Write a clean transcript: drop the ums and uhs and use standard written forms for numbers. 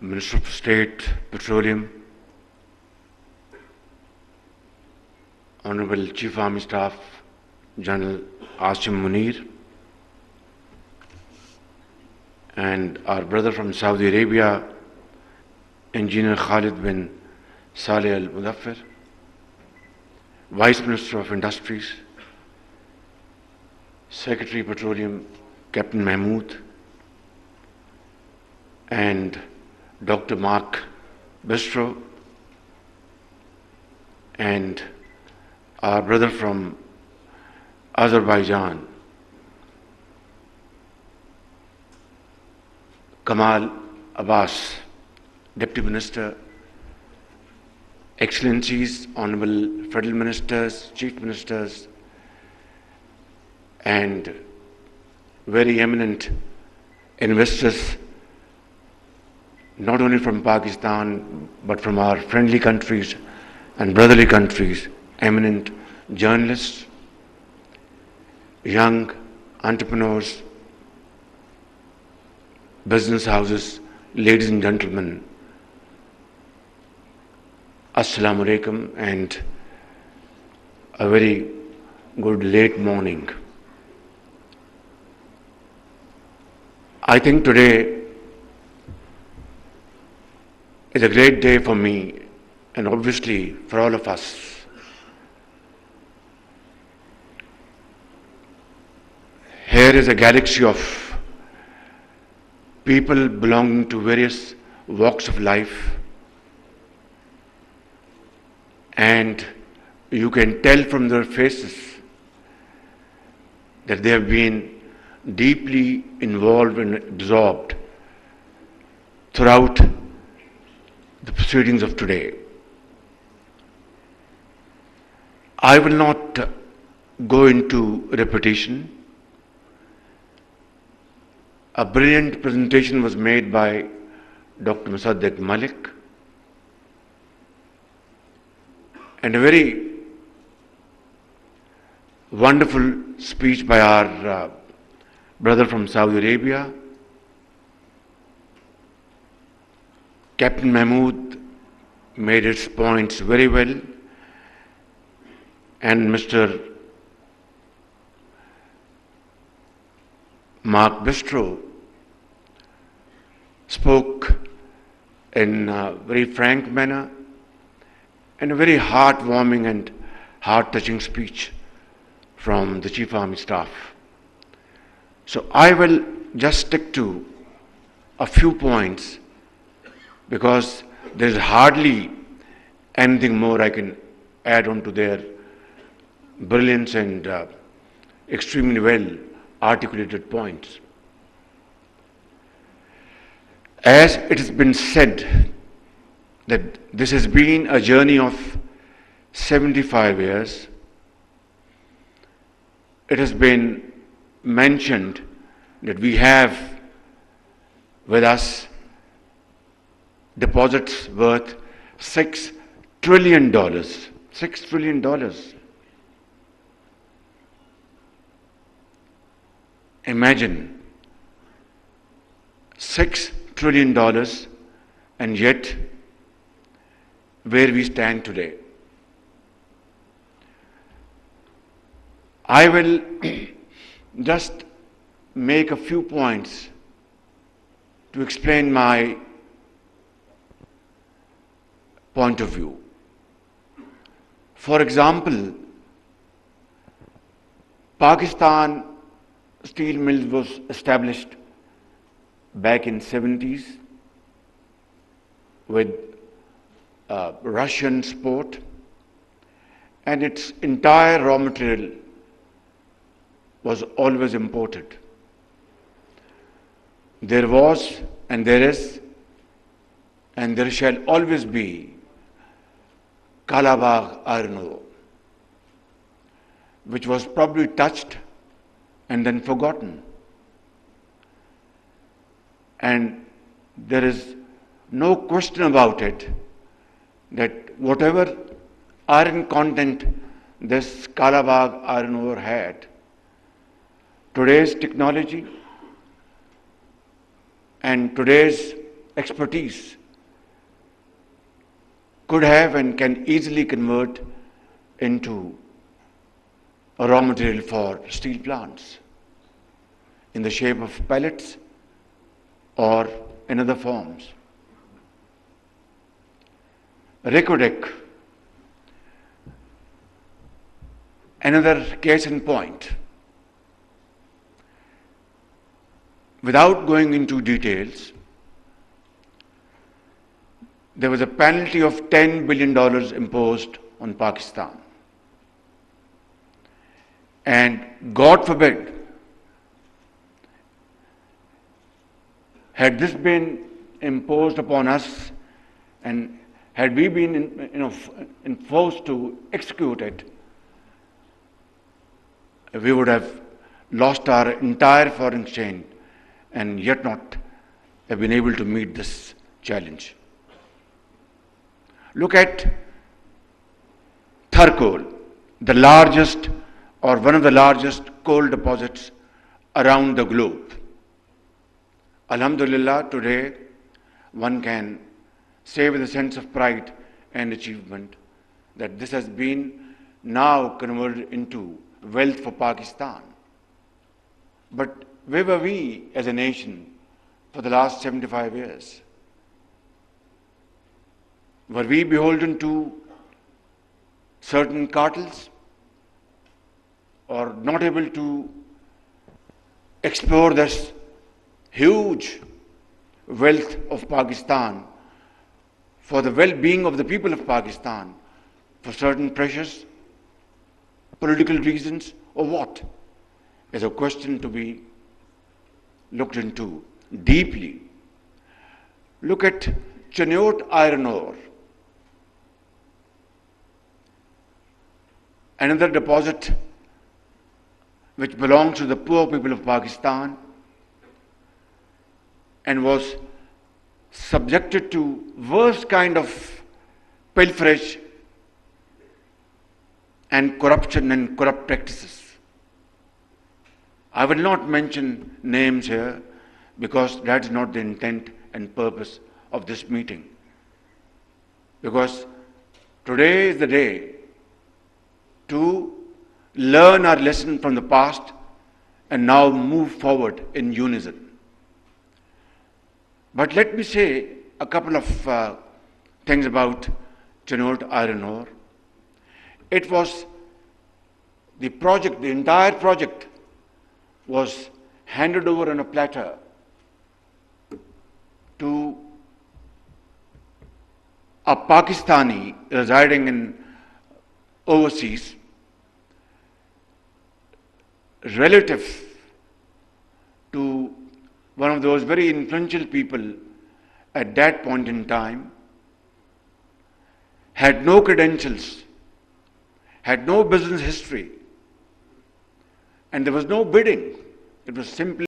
Minister of State, Petroleum, Honorable Chief Army Staff, General Asim Munir, and our brother from Saudi Arabia, Engineer Khalid bin Saleh Al Mudaffir, Vice Minister of Industries, Secretary Petroleum, Captain Mahmood, and Dr. Mark Bistro, and our brother from Azerbaijan, Kamal Abbas, Deputy Minister, Excellencies, Honorable Federal Ministers, Chief Ministers, and very eminent investors, not only from Pakistan, but from our friendly countries and brotherly countries, eminent journalists, young entrepreneurs, business houses, ladies and gentlemen, Assalamu alaikum, and a very good late morning. I think today is a great day for me and obviously for all of us. Here is a galaxy of people belonging to various walks of life, and you can tell from their faces that they have been deeply involved and absorbed throughout the proceedings of today. I will not go into repetition. A brilliant presentation was made by Dr. Musaddiq Malik, and a very wonderful speech by our brother from Saudi Arabia. Captain Mahmood made its points very well, and Mr. Mark Bistro spoke in a very frank manner and a very heartwarming and heart-touching speech from the Chief Army Staff. So I will just stick to a few points because there is hardly anything more I can add on to their brilliance and extremely well articulated points. As it has been said that this has been a journey of 75 years, it has been mentioned that we have with us deposits worth $6 trillion. $6 trillion. Imagine $6 trillion, and yet where we stand today. I will just make a few points to explain my point of view. For example, Pakistan Steel Mills was established back in 70s with Russian support, and its entire raw material was always imported. There was, and there is, and there shall always be Kalabagh iron ore, which was probably touched and then forgotten. And there is no question about it that whatever iron content this Kalabagh iron ore had, today's technology and today's expertise could have and can easily convert into a raw material for steel plants in the shape of pellets or in other forms. Ricodec, another case in point. Without going into details, there was a penalty of $10 billion imposed on Pakistan. And God forbid, had this been imposed upon us and had we been forced to execute it, we would have lost our entire foreign exchange and yet not have been able to meet this challenge. Look at Tharcoal, the largest or one of the largest coal deposits around the globe. Alhamdulillah, today one can say with a sense of pride and achievement that this has been now converted into wealth for Pakistan. But where were we as a nation for the last 75 years? Were we beholden to certain cartels or not able to explore this huge wealth of Pakistan for the well-being of the people of Pakistan for certain pressures, political reasons, or what? Is a question to be looked into deeply. Look at Cheniot iron ore, another deposit which belongs to the poor people of Pakistan and was subjected to worst kind of pilferage and corruption and corrupt practices. I will not mention names here because that is not the intent and purpose of this meeting. Because today is the day to learn our lesson from the past and now move forward in unison. But let me say a couple of things about Cheniot iron ore. It was the project, the entire project was handed over on a platter to a Pakistani residing in overseas, relative to one of those very influential people at that point in time, had no credentials, had no business history, and there was no bidding. It was simply